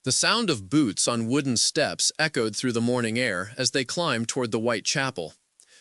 The sound of boots on wooden steps echoed through the morning air as they climbed toward the White Chapel.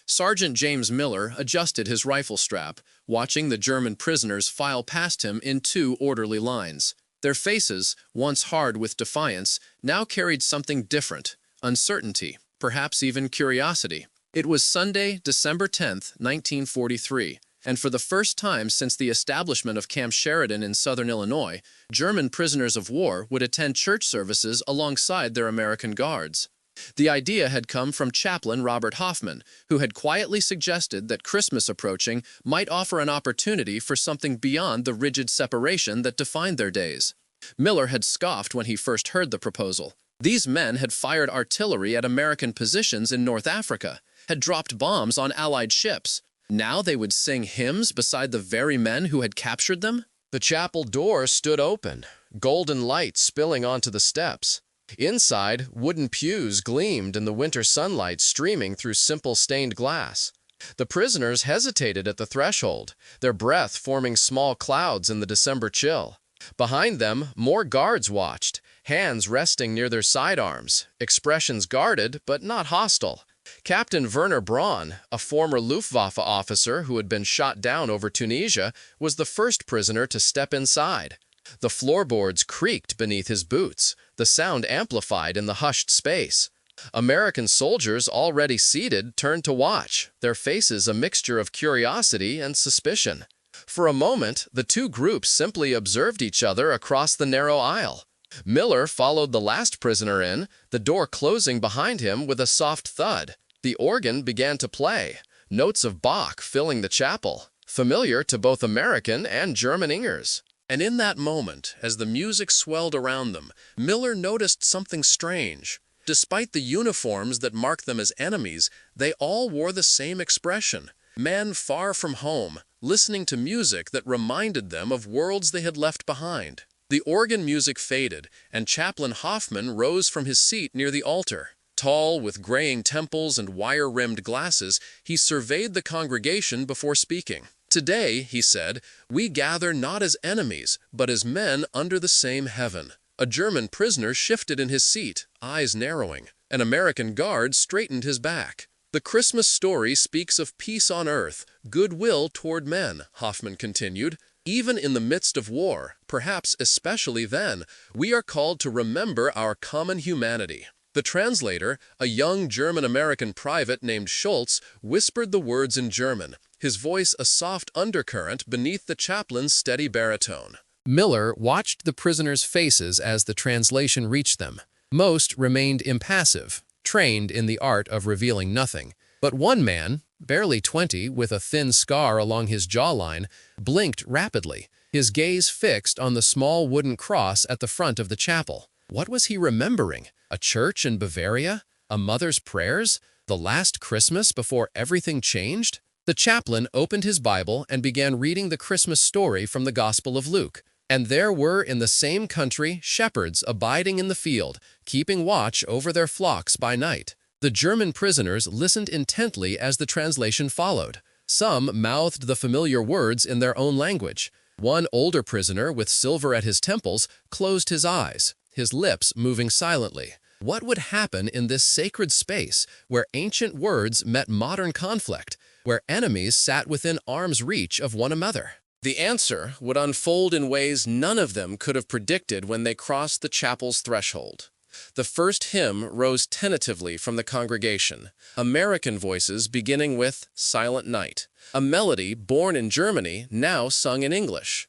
Sergeant James Miller adjusted his rifle strap, watching the German prisoners file past him in two orderly lines. Their faces, once hard with defiance, now carried something different: uncertainty, perhaps even curiosity. It was Sunday, December 10th, 1943, and for the first time since the establishment of Camp Sheridan in southern Illinois, German prisoners of war would attend church services alongside their American guards. The idea had come from Chaplain Robert Hoffman, who had quietly suggested that Christmas approaching might offer an opportunity for something beyond the rigid separation that defined their days. Miller had scoffed when he first heard the proposal. These men had fired artillery at American positions in North Africa, had dropped bombs on Allied ships. Now they would sing hymns beside the very men who had captured them? The chapel door stood open, golden light spilling onto the steps. Inside, wooden pews gleamed in the winter sunlight streaming through simple stained glass. The prisoners hesitated at the threshold, their breath forming small clouds in the December chill. Behind them, more guards watched, hands resting near their sidearms, expressions guarded but not hostile. Captain Werner Braun, a former Luftwaffe officer who had been shot down over Tunisia, was the first prisoner to step inside. The floorboards creaked beneath his boots, the sound amplified in the hushed space. American soldiers already seated turned to watch, their faces a mixture of curiosity and suspicion. For a moment, the two groups simply observed each other across the narrow aisle. Miller followed the last prisoner in, the door closing behind him with a soft thud. The organ began to play, notes of Bach filling the chapel, familiar to both American and German ears. And in that moment, as the music swelled around them, Miller noticed something strange. Despite the uniforms that marked them as enemies, they all wore the same expression. Men far from home, listening to music that reminded them of worlds they had left behind. The organ music faded, and Chaplain Hoffman rose from his seat near the altar. Tall, with graying temples and wire-rimmed glasses, he surveyed the congregation before speaking. "Today," he said, "we gather not as enemies, but as men under the same heaven." A German prisoner shifted in his seat, eyes narrowing. An American guard straightened his back. "The Christmas story speaks of peace on earth, goodwill toward men," Hoffman continued. "Even in the midst of war, perhaps especially then, we are called to remember our common humanity." The translator, a young German-American private named Schultz, whispered the words in German, his voice a soft undercurrent beneath the chaplain's steady baritone. Miller watched the prisoners' faces as the translation reached them. Most remained impassive, trained in the art of revealing nothing. But one man, barely 20, with a thin scar along his jawline, blinked rapidly, his gaze fixed on the small wooden cross at the front of the chapel. What was he remembering? A church in Bavaria? A mother's prayers? The last Christmas before everything changed? The chaplain opened his Bible and began reading the Christmas story from the Gospel of Luke. And there were in the same country shepherds abiding in the field, keeping watch over their flocks by night. The German prisoners listened intently as the translation followed. Some mouthed the familiar words in their own language. One older prisoner with silver at his temples closed his eyes, his lips moving silently. What would happen in this sacred space where ancient words met modern conflict, where enemies sat within arm's reach of one another? The answer would unfold in ways none of them could have predicted when they crossed the chapel's threshold. The first hymn rose tentatively from the congregation, American voices beginning with Silent Night, a melody born in Germany, now sung in English.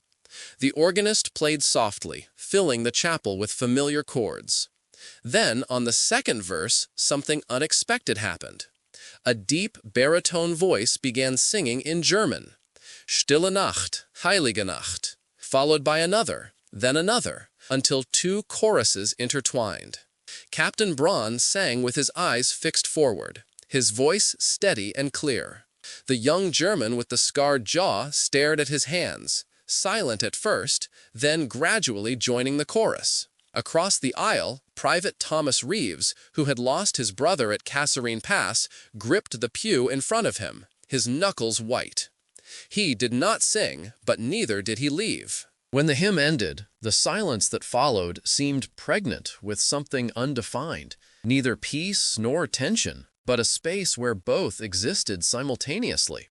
The organist played softly, filling the chapel with familiar chords. Then, on the second verse, something unexpected happened. A deep, baritone voice began singing in German, Stille Nacht, Heilige Nacht, followed by another, then another, until two choruses intertwined. Captain Braun sang with his eyes fixed forward, his voice steady and clear. The young German with the scarred jaw stared at his hands, silent at first, then gradually joining the chorus. Across the aisle, Private Thomas Reeves, who had lost his brother at Kasserine Pass, gripped the pew in front of him, his knuckles white. He did not sing, but neither did he leave. When the hymn ended, the silence that followed seemed pregnant with something undefined, neither peace nor tension, but a space where both existed simultaneously.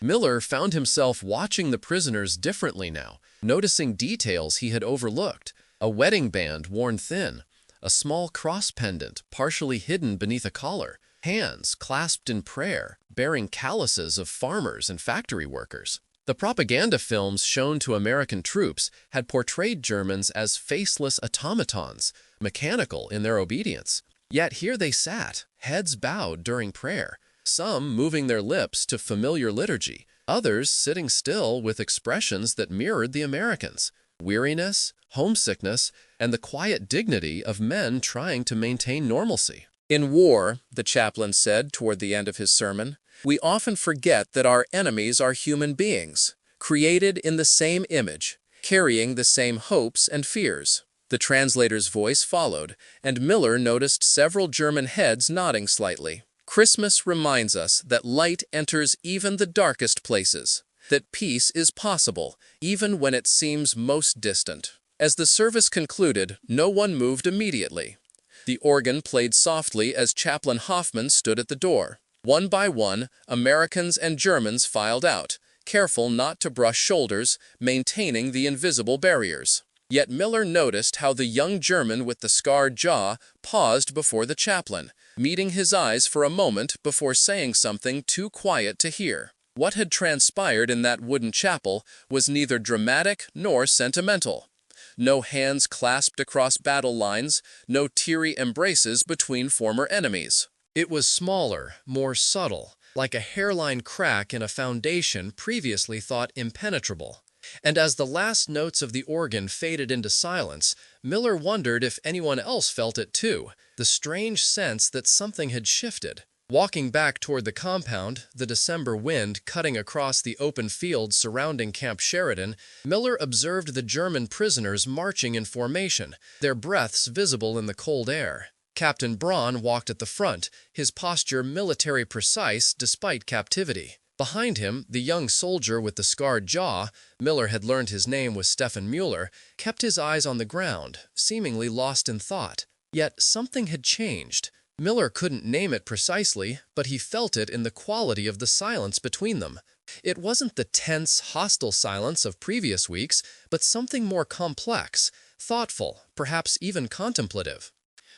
Miller found himself watching the prisoners differently now, noticing details he had overlooked: a wedding band worn thin, a small cross pendant partially hidden beneath a collar, hands clasped in prayer, bearing calluses of farmers and factory workers. The propaganda films shown to American troops had portrayed Germans as faceless automatons, mechanical in their obedience. Yet here they sat, heads bowed during prayer, some moving their lips to familiar liturgy, others sitting still with expressions that mirrored the Americans: weariness, homesickness, and the quiet dignity of men trying to maintain normalcy. "In war," the chaplain said toward the end of his sermon, "we often forget that our enemies are human beings, created in the same image, carrying the same hopes and fears." The translator's voice followed, and Miller noticed several German heads nodding slightly. "Christmas reminds us that light enters even the darkest places, that peace is possible even when it seems most distant." As the service concluded, no one moved immediately. The organ played softly as Chaplain Hoffman stood at the door. One by one, Americans and Germans filed out, careful not to brush shoulders, maintaining the invisible barriers. Yet Miller noticed how the young German with the scarred jaw paused before the chaplain, meeting his eyes for a moment before saying something too quiet to hear. What had transpired in that wooden chapel was neither dramatic nor sentimental. No hands clasped across battle lines, no teary embraces between former enemies. It was smaller, more subtle, like a hairline crack in a foundation previously thought impenetrable. And as the last notes of the organ faded into silence, Miller wondered if anyone else felt it too, the strange sense that something had shifted. Walking back toward the compound, the December wind cutting across the open fields surrounding Camp Sheridan, Miller observed the German prisoners marching in formation, their breaths visible in the cold air. Captain Braun walked at the front, his posture military precise despite captivity. Behind him, the young soldier with the scarred jaw, Miller had learned his name was Stefan Mueller, kept his eyes on the ground, seemingly lost in thought. Yet something had changed. Miller couldn't name it precisely, but he felt it in the quality of the silence between them. It wasn't the tense, hostile silence of previous weeks, but something more complex, thoughtful, perhaps even contemplative.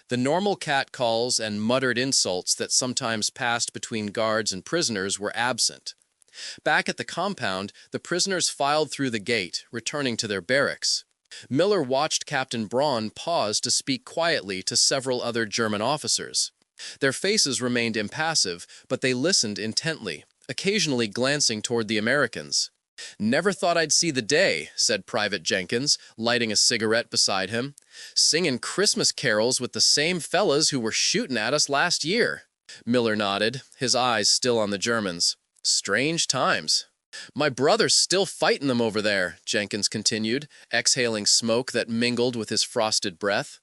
The normal catcalls and muttered insults that sometimes passed between guards and prisoners were absent. Back at the compound, the prisoners filed through the gate, returning to their barracks. Miller watched Captain Braun pause to speak quietly to several other German officers. Their faces remained impassive, but they listened intently, occasionally glancing toward the Americans. "Never thought I'd see the day," said Private Jenkins, lighting a cigarette beside him. "Singing Christmas carols with the same fellas who were shooting at us last year." Miller nodded, his eyes still on the Germans. "Strange times." "My brother's still fighting them over there," Jenkins continued, exhaling smoke that mingled with his frosted breath.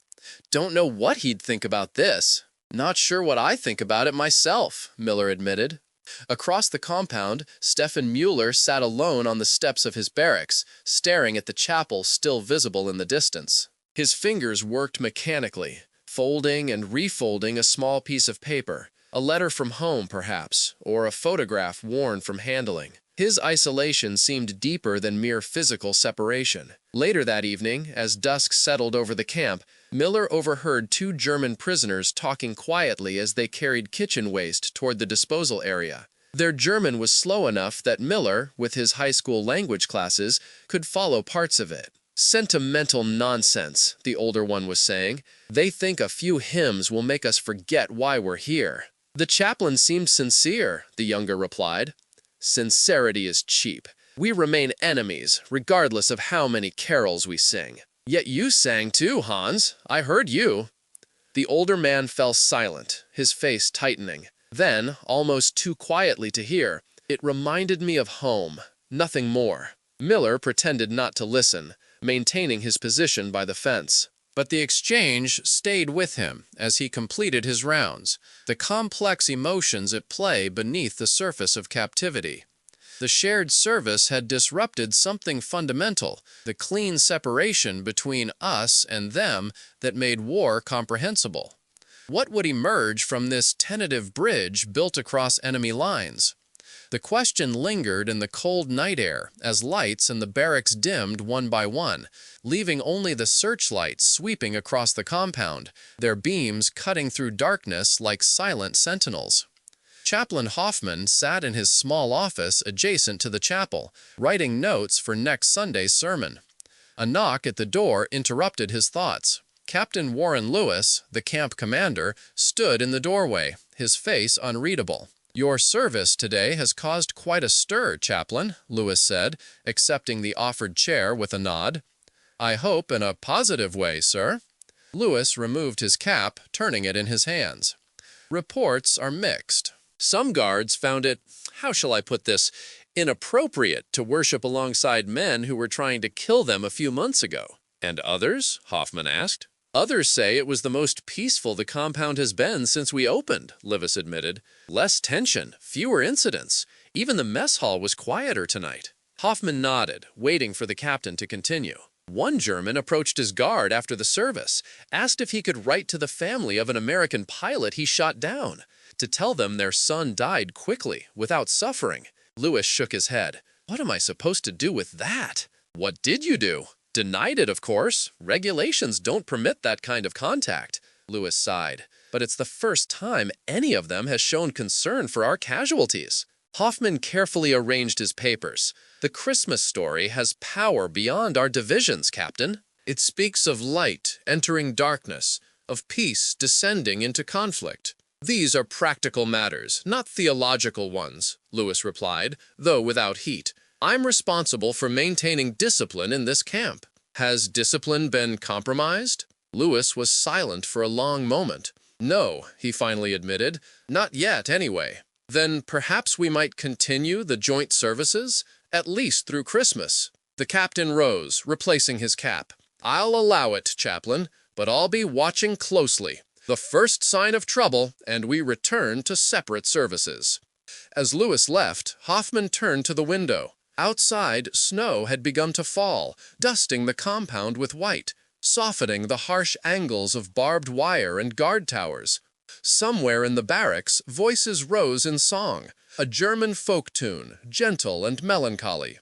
"Don't know what he'd think about this." "Not sure what I think about it myself," Miller admitted. Across the compound, Stefan Mueller sat alone on the steps of his barracks, staring at the chapel still visible in the distance. His fingers worked mechanically, folding and refolding a small piece of paper, a letter from home perhaps, or a photograph worn from handling. His isolation seemed deeper than mere physical separation. Later that evening, as dusk settled over the camp, Miller overheard two German prisoners talking quietly as they carried kitchen waste toward the disposal area. Their German was slow enough that Miller, with his high school language classes, could follow parts of it. "Sentimental nonsense," the older one was saying. "They think a few hymns will make us forget why we're here." "The chaplain seemed sincere," the younger replied. "Sincerity is cheap. We remain enemies, regardless of how many carols we sing." "Yet you sang too, Hans. I heard you." The older man fell silent, his face tightening. Then, almost too quietly to hear, "It reminded me of home, nothing more." Miller pretended not to listen, maintaining his position by the fence. But the exchange stayed with him as he completed his rounds, the complex emotions at play beneath the surface of captivity. The shared service had disrupted something fundamental, the clean separation between us and them that made war comprehensible. What would emerge from this tentative bridge built across enemy lines? The question lingered in the cold night air as lights in the barracks dimmed one by one, leaving only the searchlights sweeping across the compound, their beams cutting through darkness like silent sentinels. Chaplain Hoffman sat in his small office adjacent to the chapel, writing notes for next Sunday's sermon. A knock at the door interrupted his thoughts. Captain Warren Lewis, the camp commander, stood in the doorway, his face unreadable. "Your service today has caused quite a stir, Chaplain," Lewis said, accepting the offered chair with a nod. "I hope in a positive way, sir." Lewis removed his cap, turning it in his hands. "Reports are mixed. Some guards found it, how shall I put this, inappropriate to worship alongside men who were trying to kill them a few months ago." "And others?" Hoffman asked. "Others say it was the most peaceful the compound has been since we opened," Lewis admitted. "Less tension, fewer incidents. Even the mess hall was quieter tonight." Hoffman nodded, waiting for the captain to continue. "One German approached his guard after the service, asked if he could write to the family of an American pilot he shot down, to tell them their son died quickly, without suffering." Lewis shook his head. "What am I supposed to do with that?" "What did you do?" "Denied it, of course. Regulations don't permit that kind of contact." Lewis sighed. "But it's the first time any of them has shown concern for our casualties." Hoffman carefully arranged his papers. "The Christmas story has power beyond our divisions, Captain. It speaks of light entering darkness, of peace descending into conflict." "These are practical matters, not theological ones," Lewis replied, though without heat. "I'm responsible for maintaining discipline in this camp." "Has discipline been compromised?" Lewis was silent for a long moment. "No," he finally admitted. "Not yet, anyway." "Then perhaps we might continue the joint services, at least through Christmas." The captain rose, replacing his cap. "I'll allow it, Chaplain, but I'll be watching closely. The first sign of trouble, and we return to separate services." As Lewis left, Hoffman turned to the window. Outside, snow had begun to fall, dusting the compound with white, softening the harsh angles of barbed wire and guard towers. Somewhere in the barracks, voices rose in song, a German folk tune, gentle and melancholy.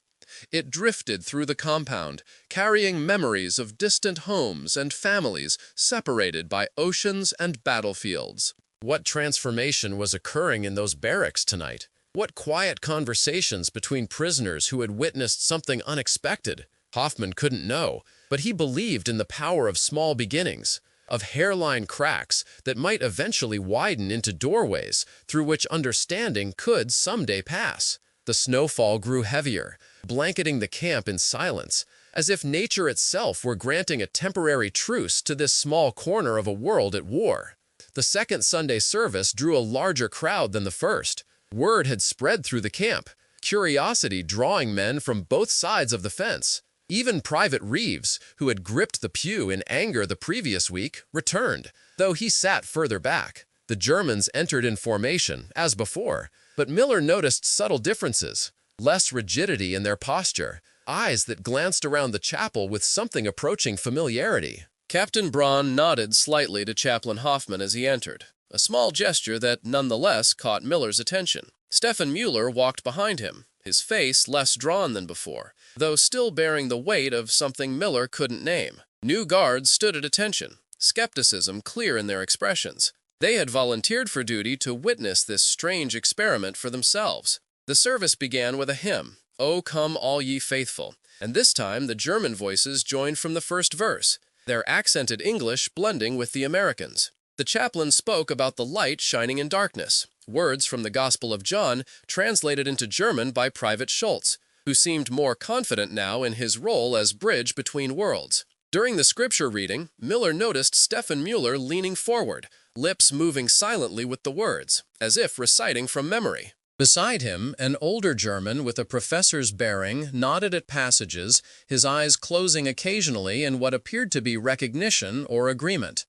It drifted through the compound, carrying memories of distant homes and families separated by oceans and battlefields. What transformation was occurring in those barracks tonight? What quiet conversations between prisoners who had witnessed something unexpected? Hoffman couldn't know, but he believed in the power of small beginnings, of hairline cracks that might eventually widen into doorways through which understanding could someday pass. The snowfall grew heavier, blanketing the camp in silence, as if nature itself were granting a temporary truce to this small corner of a world at war. The second Sunday service drew a larger crowd than the first. Word had spread through the camp, curiosity drawing men from both sides of the fence. Even Private Reeves, who had gripped the pew in anger the previous week, returned, though he sat further back. The Germans entered in formation, as before, but Miller noticed subtle differences, less rigidity in their posture, eyes that glanced around the chapel with something approaching familiarity. Captain Braun nodded slightly to Chaplain Hoffman as he entered, a small gesture that nonetheless caught Miller's attention. Stefan Mueller walked behind him, his face less drawn than before, though still bearing the weight of something Miller couldn't name. New guards stood at attention, skepticism clear in their expressions. They had volunteered for duty to witness this strange experiment for themselves. The service began with a hymn, "O Come All Ye Faithful," and this time the German voices joined from the first verse, their accented English blending with the Americans. The chaplain spoke about the light shining in darkness, words from the Gospel of John translated into German by Private Schultz, who seemed more confident now in his role as bridge between worlds. During the scripture reading, Miller noticed Stefan Mueller leaning forward, lips moving silently with the words, as if reciting from memory. Beside him, an older German with a professor's bearing nodded at passages, his eyes closing occasionally in what appeared to be recognition or agreement.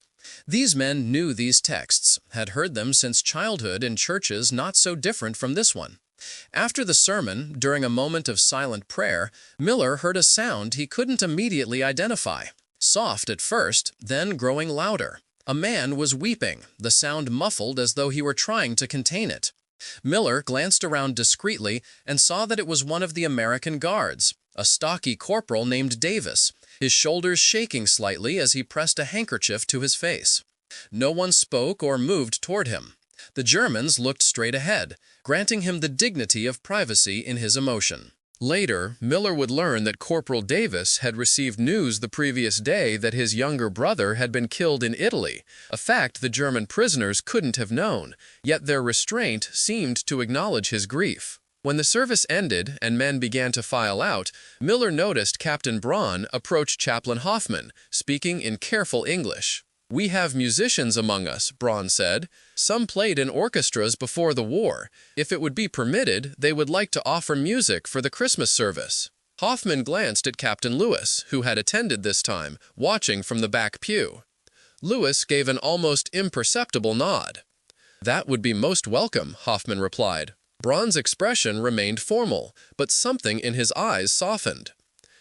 These men knew these texts, had heard them since childhood in churches not so different from this one. After the sermon, during a moment of silent prayer, Miller heard a sound he couldn't immediately identify. Soft at first, then growing louder. A man was weeping, the sound muffled as though he were trying to contain it. Miller glanced around discreetly and saw that it was one of the American guards, a stocky corporal named Davis, his shoulders shaking slightly as he pressed a handkerchief to his face. No one spoke or moved toward him. The Germans looked straight ahead, granting him the dignity of privacy in his emotion. Later, Miller would learn that Corporal Davis had received news the previous day that his younger brother had been killed in Italy, a fact the German prisoners couldn't have known, yet their restraint seemed to acknowledge his grief. When the service ended and men began to file out, Miller noticed Captain Braun approach Chaplain Hoffman, speaking in careful English. "We have musicians among us," Braun said. "Some played in orchestras before the war. If it would be permitted, they would like to offer music for the Christmas service." Hoffman glanced at Captain Lewis, who had attended this time, watching from the back pew. Lewis gave an almost imperceptible nod. "That would be most welcome," Hoffman replied. Braun's expression remained formal, but something in his eyes softened.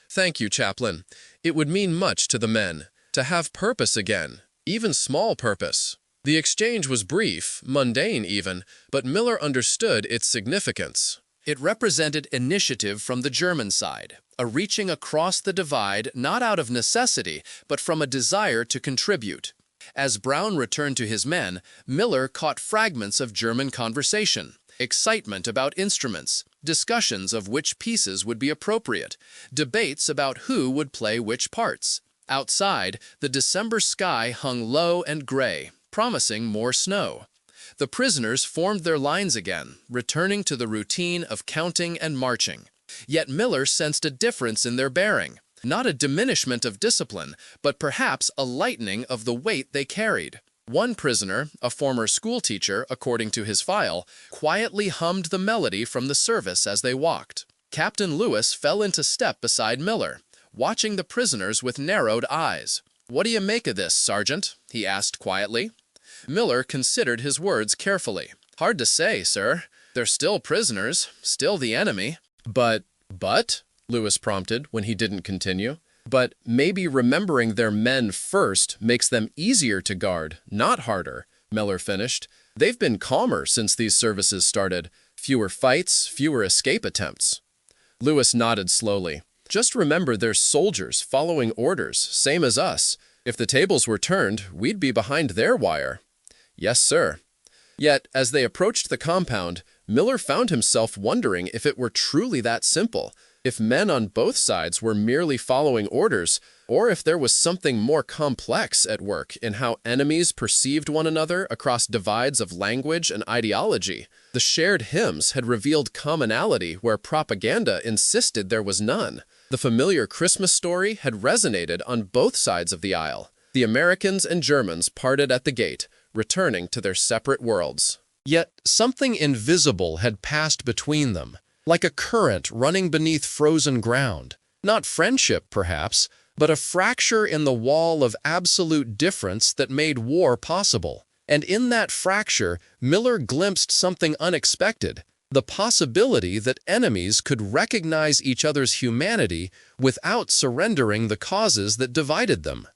"Thank you, Chaplain. It would mean much to the men, to have purpose again. Even small purpose." The exchange was brief, mundane even, but Miller understood its significance. It represented initiative from the German side, a reaching across the divide not out of necessity, but from a desire to contribute. As Braun returned to his men, Miller caught fragments of German conversation, excitement about instruments, discussions of which pieces would be appropriate, debates about who would play which parts. Outside, the December sky hung low and gray, promising more snow. The prisoners formed their lines again, returning to the routine of counting and marching. Yet Miller sensed a difference in their bearing, not a diminishment of discipline, but perhaps a lightening of the weight they carried. One prisoner, a former schoolteacher, according to his file, quietly hummed the melody from the service as they walked. Captain Lewis fell into step beside Miller, watching the prisoners with narrowed eyes. "What do you make of this, Sergeant?" he asked quietly. Miller considered his words carefully. "Hard to say, sir. They're still prisoners, still the enemy." But, Lewis prompted when he didn't continue. "But maybe remembering their men first makes them easier to guard, not harder," Miller finished. "They've been calmer since these services started. Fewer fights, fewer escape attempts." Lewis nodded slowly. "Just remember they're soldiers following orders, same as us. If the tables were turned, we'd be behind their wire." "Yes, sir." Yet, as they approached the compound, Miller found himself wondering if it were truly that simple, if men on both sides were merely following orders, or if there was something more complex at work in how enemies perceived one another across divides of language and ideology. The shared hymns had revealed commonality where propaganda insisted there was none. The familiar Christmas story had resonated on both sides of the aisle. The Americans and Germans parted at the gate, returning to their separate worlds. Yet something invisible had passed between them, like a current running beneath frozen ground. Not friendship, perhaps, but a fracture in the wall of absolute difference that made war possible. And in that fracture, Miller glimpsed something unexpected, the possibility that enemies could recognize each other's humanity without surrendering the causes that divided them.